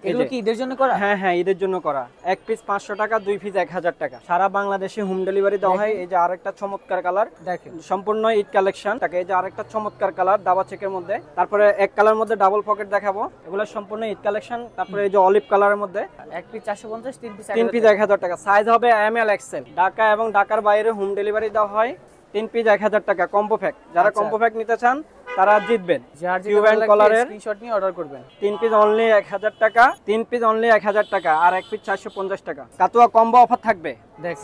এগুলো কি ঈদের জন্য করা? হ্যাঁ হ্যাঁ, ঈদের জন্য করা। এক পিস 500 টাকা, 2 পিস 1000 টাকা। সারা বাংলাদেশে হোম ডেলিভারি দেওয়া হয়। এই যে আরেকটা চমৎকার কালার, দেখেন সম্পূর্ণ ঈদ কালেকশন। এই যে আরেকটা চমৎকার কালার দাবা চেকের মধ্যে। তারপরে এক কালার মধ্যে ডাবল পকেট দেখাবো, এগুলো সম্পূর্ণ ঈদ কালেকশন। তারপরে এই যে অলিভ কালারের মধ্যে এক পিস 450, 3 পিস 1000 টাকা। সাইজ হবে এম এল এক্সেল। ঢাকা এবং ঢাকার বাইরে হোম ডেলিভারি দেওয়া হয়। 3 পিস 1000 টাকা কম্বো প্যাক। যারা কম্বো প্যাক নিতে চান তারা জিতবেন। টিউব এন্ড কলারের স্ক্রিনশট নিয়ে অর্ডার করবেন। 3 পিস অনলি 1000 টাকা, 3 পিস অনলি 1000 টাকা, আর এক পিস 450 টাকা। কাতুয়া কম্বো অফার থাকবে।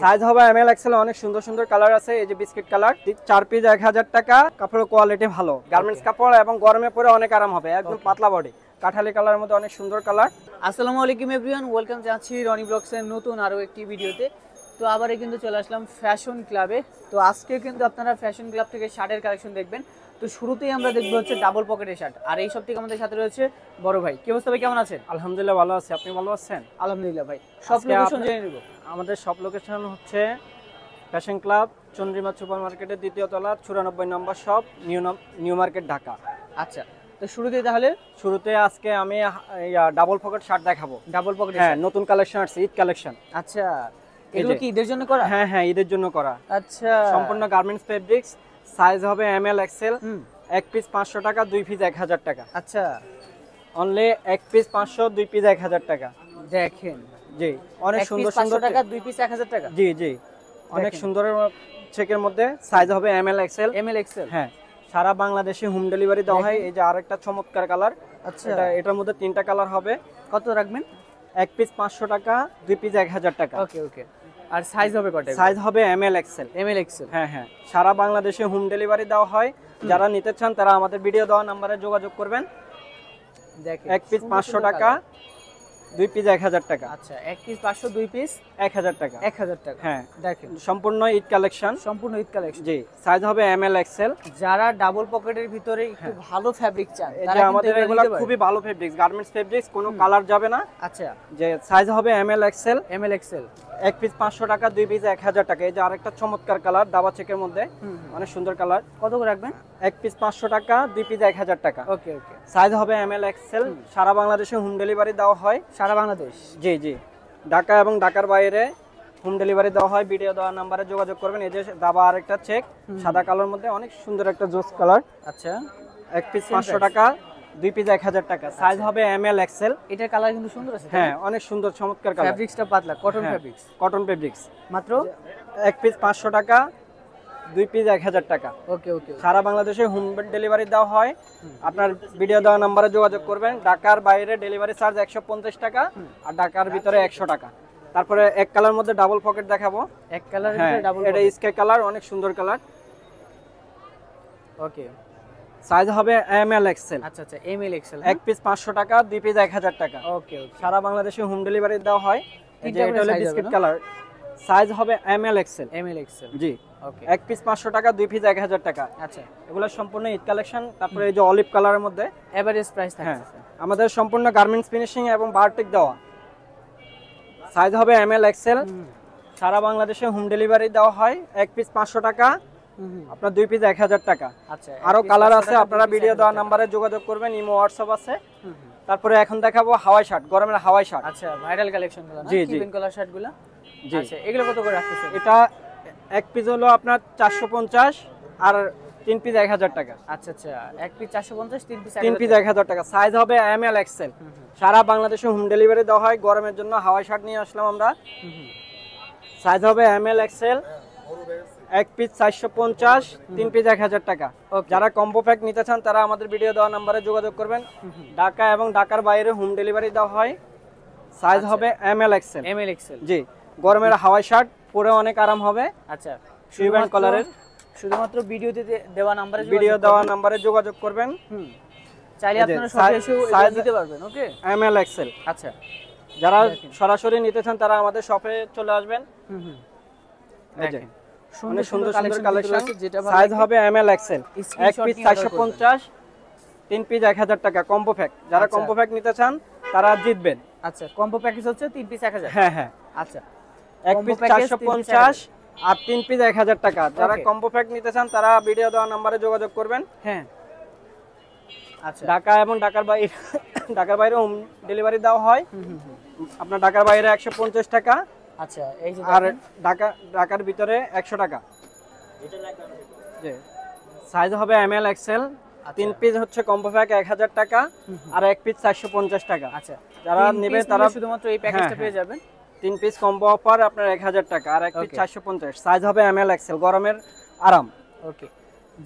সাইজ হবে এম এল এক্সেল। অনেক সুন্দর সুন্দর কালার আছে। এই যে বিস্কিট কালার, 4 পিস 1000 টাকা। কাপড়ের কোয়ালিটি ভালো, গার্মেন্টস কাপড়, এবং গরমে পরে অনেক আরাম হবে। একদম পাতলা বডি, কাঠালি কালারের মধ্যে অনেক সুন্দর কালার। আসসালামু আলাইকুম এভরিওয়ান, ওয়েলকাম জানাচ্ছি রনি ব্লগসের নতুন আরো একটি ভিডিওতে। তো আবারও কিন্তু চলে আসলাম ফ্যাশন ক্লাবে। তো আজকে কিন্তু আপনারা ফ্যাশন ক্লাব থেকে শার্টের কালেকশন দেখবেন। তো শুরুতেই আমরা দেখবো হচ্ছে ডাবল পকেটের শার্ট, আর এই সব থেকে আমাদের সাথে রয়েছে বড় ভাই। কি অবস্থা ভাই, কেমন আছেন? আলহামদুলিল্লাহ ভালো আছি, আপনি ভালো আছেন? আলহামদুলিল্লাহ ভাই। সব লোকেশন জেনে নেব। আমাদের সব লোকেশন হচ্ছে ফ্যাশন ক্লাব, চন্দ্রিমা সুপার মার্কেটের 2য় তলা, 94 নম্বর শপ, নিউ মার্কেট, ঢাকা। আচ্ছা, তো শুরুতেই তাহলে আজকে আমি ডাবল পকেট শার্ট দেখাবো। ডাবল পকেট, হ্যাঁ, নতুন কালেকশন আসছে, ঈদ কালেকশন। আচ্ছা, এগুলো কি ঈদের জন্য করা? হ্যাঁ হ্যাঁ, ঈদের জন্য করা। আচ্ছা, সম্পূর্ণ গার্মেন্টস ফেব্রিক্স। সাইজ হবে এম এল এক্সেল। এক পিস 500 টাকা, 2 পিস 1000 টাকা। আচ্ছা, অনলি এক পিস 500, 2 পিস 1000 টাকা। দেখেন, জি, অনেক সুন্দর সুন্দর টাকা, 2 পিস 1000 টাকা। জি জি, অনেক সুন্দর চেকের মধ্যে। সাইজ হবে এম এল এক্সেল। হ্যাঁ, সারা বাংলাদেশে হোম ডেলিভারি দেওয়া হয়। এই যে আরেকটা চমৎকার কালার। আচ্ছা, এটার মধ্যে 3টা কালার হবে। কত রাখবেন? এক পিস 500 টাকা, 2 পিস 1000 টাকা। ওকে ওকে। আর সাইজ হবে কত? সাইজ হবে এম এল এক্সেল। হ্যাঁ হ্যাঁ, সারা বাংলাদেশে হোম ডেলিভারি দেওয়া হয়। যারা নিতে চান তারা আমাদের ভিডিও দেওয়া নম্বরে যোগাযোগ করবেন। দেখেন, এক পিস 500 টাকা, 2 পিস 1000 টাকা। আচ্ছা, এক পিস 500, 2 পিস 1000 টাকা। 1000 টাকা। হ্যাঁ, দেখেন, সম্পূর্ণ ঈদ কালেকশন। জি, সাইজ হবে এম এল এক্সেল। যারা ডাবল পকেটের ভিতরে একটু ভালো ফ্যাব্রিক চান তারা আমাদের এগুলো খুবই ভালো ফেব্রিক্স, গার্মেন্টস ফেব্রিক্স, কোনো কালার যাবে না। আচ্ছা, যে সাইজ হবে এম এল এক্সেল। এক পিস 500 টাকা, 2 পিস 1000 টাকা। এই যে আরেকটা চমৎকার কালার দাবা চেকের মধ্যে, অনেক সুন্দর কালার। কত করে রাখবেন? এক পিস 500 টাকা, 2 পিস 1000 টাকা। ওকে ওকে। সাইজ হবে এম এল এক্সেল। সারা বাংলাদেশে হোম ডেলিভারি দেওয়া হয়। সারা বাংলাদেশ? জি জি, ঢাকা এবং ঢাকার বাইরে হোম ডেলিভারি দেওয়া হয়। ভিডিও দেওয়ার নাম্বারে যোগাযোগ করবেন। এই যে দাবা আরেকটা চেক, সাদা কালার মধ্যে অনেক সুন্দর একটা জোস কালার। আচ্ছা, এক পিস 500 টাকা, 2 পিস 1000 টাকা। সাইজ হবে এম এল এক্সেল। এটার কালার কিন্তু সুন্দর আছে। হ্যাঁ, অনেক সুন্দর চমৎকার কালার। ফেব্রিক্সটা পাতলা, কটন ফেব্রিক্স। Cotton fabrics. মাত্র এক পিস 500 টাকা, 2 পিস 1000 টাকা। ওকে ওকে। সারা বাংলাদেশে হোম ডেলিভারি দেওয়া হয়। আপনার ভিডিও দেওয়া নম্বরে যোগাযোগ করবেন। ঢাকার বাইরে ডেলিভারি চার্জ 150 টাকা, আর ঢাকার ভিতরে 100 টাকা। তারপরে এক কালার মধ্যে ডাবল পকেট দেখাবো। এক কালারের ভিতরে ডাবল পকেট, এটা স্কাই কালার, অনেক সুন্দর কালার। ওকে। সাইজ হবে এম এল এক্সেল। আচ্ছা আচ্ছা, এম এল এক্সেল। এক পিস 500 টাকা, 2 পিস 1000 টাকা। ওকে ওকে। সারা বাংলাদেশে হোম ডেলিভারি দেওয়া হয়। এটা হলো বিস্কিট কালার। সাইজ হবে এম এল এক্সেল। জি, ওকে। এক পিস 500 টাকা, 2 পিস 1000 টাকা। আচ্ছা, এগুলো সম্পূর্ণ ঈদ কালেকশন। তারপরে এই যে অলিভ কালারের মধ্যে এভারেজ প্রাইস থাকে। হ্যাঁ, আমাদের সম্পূর্ণ গার্মেন্টস ফিনিশিং এবং বারটেক দেওয়া। সাইজ হবে এম এল এক্সেল। সারা বাংলাদেশে হোম ডেলিভারি দেওয়া হয়। এক পিস 500 টাকা, আপনার 2 পিস 1000 টাকা। আচ্ছা, আরো কালার আছে, আপনারা ভিডিও দেওয়ার নম্বরে যোগাযোগ করবেন। ইমো হোয়াটসঅ্যাপ আছে। তারপরে এখন দেখাবো হাওয়াই শার্ট, গরমের হাওয়াই শার্ট। আচ্ছা, ভাইরাল কালেকশন গুলো না? জি জি, পিঙ্ক কালার শার্ট গুলো। জি। আচ্ছা, এগুলো কত করে রাখতেছেন? এটা এক পিস হলো আপনার 450, আর 3 পিস 1000 টাকা। আচ্ছা আচ্ছা, এক পিস 450, 3 পিস 1000 টাকা। সাইজ হবে এম এল এক্সেল। সারা বাংলাদেশে হোম ডেলিভারি দেওয়া হয়। গরমের জন্য হাওয়াই শার্ট নিয়ে আসলাম আমরা। সাইজ হবে এম এল এক্সেল। এক পিস 450, 3 পিস 1000 টাকা। যারা কম্বো প্যাক নিতে চান তারা আমাদের ভিডিও দেওয়া নম্বরে যোগাযোগ করবেন। ঢাকা এবং ঢাকার বাইরে হোম ডেলিভারি দেওয়া হয়। সাইজ হবে এম এল এক্সেল। জি, গরমের হাওয়াই শার্ট পরে অনেক আরাম হবে। আচ্ছা, টিউব এন্ড কলারের। শুধুমাত্র ভিডিওতে দেওয়া নম্বরে যোগাযোগ করবেন। চাইলে আপনারা সরাসরি নিতে পারবেন। ওকে, এম এল এক্সেল। আচ্ছা, যারা সরাসরি নিতে চান তারা আমাদের শপে চলে আসবেন। দেখেন, অনেক সুন্দর সুন্দর কালেকশন। সাইজ হবে এম এল এক্সেল। এক পিস 450, 3 পিস 1000 টাকা কম্বো প্যাক। যারা কম্বো প্যাক নিতে চান তারা জিতবেন। আচ্ছা, কম্বো প্যাকেজ হচ্ছে 3 পিস 1000। হ্যাঁ হ্যাঁ, আচ্ছা, এক পিস 450 আর 3 পিস 1000 টাকা। যারা কম্বো প্যাক নিতে চান তারা ভিডিও দেওয়া নম্বরে যোগাযোগ করবেন। হ্যাঁ, আচ্ছা ঢাকা এবং ঢাকার বাইরে হোম ডেলিভারি দেওয়া হয়। আপনার ঢাকার বাইরে 150 টাকা, আচ্ছা এই যে আর ঢাকার ভিতরে 100 টাকা। জি, সাইজ হবে এমএল এক্সেল। 3 পিস হচ্ছে কম্বো প্যাক 1000 টাকা, আর 1 পিস 450 টাকা। আচ্ছা যারা নেবে তারা শুধুমাত্র এই প্যাকেজটা পেয়ে যাবেন। 3 পিস কম্বো অফার আপনার 1000 টাকা, আর 1 পিস 450। সাইজ হবে এমএল এক্সেল, গরমের আরাম। ওকে,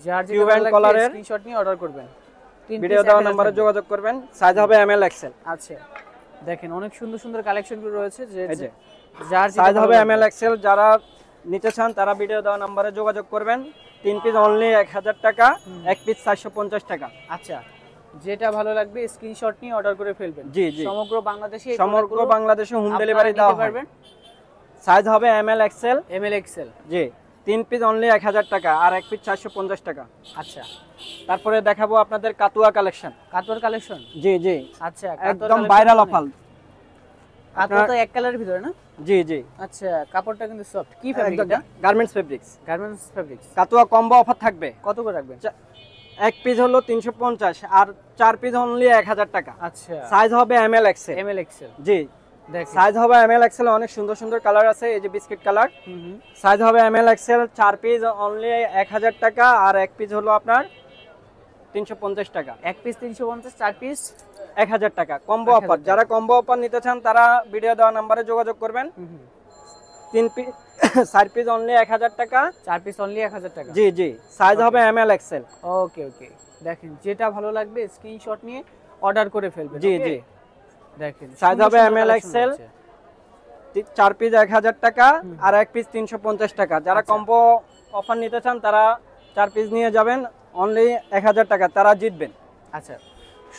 যার যেটা টিউব ভালো এন্ড লাগবে কলারের স্ক্রিনশট নিয়ে অর্ডার করবেন। ভিডিও দেওয়া নম্বরে যোগাযোগ করবেন। সাইজ হবে এমএল এক্সেল। আচ্ছা দেখেন অনেক সুন্দর সুন্দর কালেকশনগুলো রয়েছে, যে এই যে যার সাইজ হবে এমএল এক্সেল। যারা নিতে চান তারা ভিডিও দেওয়া নম্বরে যোগাযোগ করবেন। 3 পিস অনলি 1000 টাকা, 1 পিস 450 টাকা। আচ্ছা, যেটা ভালো লাগবে স্ক্রিনশট নিয়ে অর্ডার করে ফেলবেন। জি জি, সমগ্র বাংলাদেশে সমগ্র বাংলাদেশে হোম ডেলিভারি দেওয়া হবে। সাইজ হবে এমএল এক্সেল। এমএল এক্সেল, জি, 3 পিস অনলি 1000 টাকা, আর 1 পিস 450 টাকা। আচ্ছা তারপরে দেখাবো আপনাদের কাতুয়া কালেকশন। কাতোর কালেকশন, জি জি, আচ্ছা একদম ভাইরাল অফার। কাতোর তো এক কালারের ভিতরে না? জি জি, আচ্ছা, কাপড়টা কিন্তু সফট। কি ফ্যাব্রিক এটা? Garments fabrics. Garments fabrics. কাতুয়া কম্বো অফার থাকবে। কত করে রাখবেন? 1 পিস হলো 350, আর 4 পিস অনলি 1000 টাকা। আচ্ছা, সাইজ হবে এমএল এক্সেল। এমএল এক্সেল, জি, দেখেন সাইজ হবে এমএল এক্সেল। অনেক সুন্দর সুন্দর কালার আছে, এই যে বিস্কিট কালার। সাইজ হবে এমএল এক্সেল। 4 পিস অনলি 1000 টাকা, আর 1 পিস হলো আপনার 350 টাকা। 1 পিস 350, 4 পিস 1000 টাকা কম্বো অফার। যারা কম্বো অফার নিতে চান তারা ভিডিও দেওয়া নম্বরে যোগাযোগ করবেন। 3 পিস 4 পিস অনলি 1000 টাকা, 4 পিস অনলি 1000 টাকা। জি জি, সাইজ হবে এমএল এক্সেল। ওকে ওকে, দেখেন যেটা ভালো লাগবে স্ক্রিনশট নিয়ে অর্ডার করে ফেলবেন। জি okay? জি, দেখেন সাইজ হবে এমএল এক্সেল। 4 পিস 1000 টাকা, আর 1 পিস 350 টাকা। যারা কম্বো অফার নিতে চান তারা 4 পিস নিয়ে যাবেন, অনলি 1000 টাকা, তারা জিতবেন। আচ্ছা,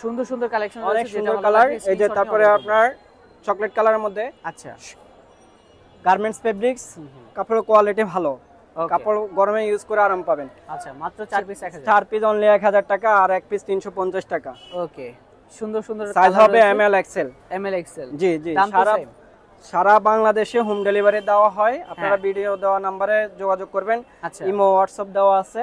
সুন্দর সুন্দর কালেকশন অনেক সুন্দর কালার। এই যে তারপরে আপনার চকলেট কালারের মধ্যে আচ্ছা গার্মেন্টস ফেব্রিক্স, কাপড়ের কোয়ালিটি ভালো, Okay. কাপড় গরমে ইউজ করে আরাম পাবেন। আচ্ছা, মাত্র 4 পিস 1000। 4 পিস অনলি 1000 টাকা, আর 1 পিস 350 টাকা। ওকে, সুন্দর সুন্দর সাইজ হবে এমএল এক্সেল। এমএল এক্সেল, জি জি, দাম তো same? সারা বাংলাদেশে হোম ডেলিভারি দেওয়া হয়। আপনারা ভিডিও দেওয়া নম্বরে যোগাযোগ করবেন। আচ্ছা, ইমো হোয়াটসঅ্যাপ দেওয়া আছে।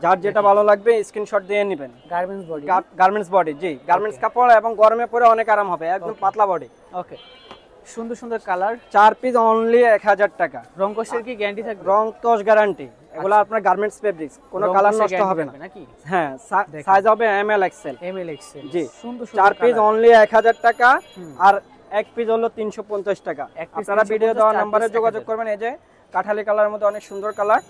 যার যেটা ভালো লাগবে স্ক্রিনশট দিয়ে নেবেন। গার্মেন্টস বডি, গার্মেন্টস বডি, জি, গার্মেন্টস কাপড়, এবং গরমে পরে অনেক আরাম হবে, একদম পাতলা বডি। ওকে, সুন্দর সুন্দর কালার। 4 পিস অনলি 1000 টাকা। রং কোষের কি গ্যারান্টি থাকবে? রং কস গ্যারান্টি। এগুলো আপনার গার্মেন্টস ফেব্রিক্স, কোনো কালার নষ্ট হবে না। নাকি? হ্যাঁ, সাইজ হবে এমএল এক্সেল। এমএল এক্সেল, জি, সুন্দর 4 সুন্দর পিস কালার। অনলি 1000 টাকা, আর 1 পিস হলো 350 টাকা। এক পিস আপনারা ভিডিও 350, দেওয়া 4 নম্বরে পিস যোগাযোগ 1000 করবেন। এই যে কাঠালি কালারের মধ্যে অনেক সুন্দর কালার।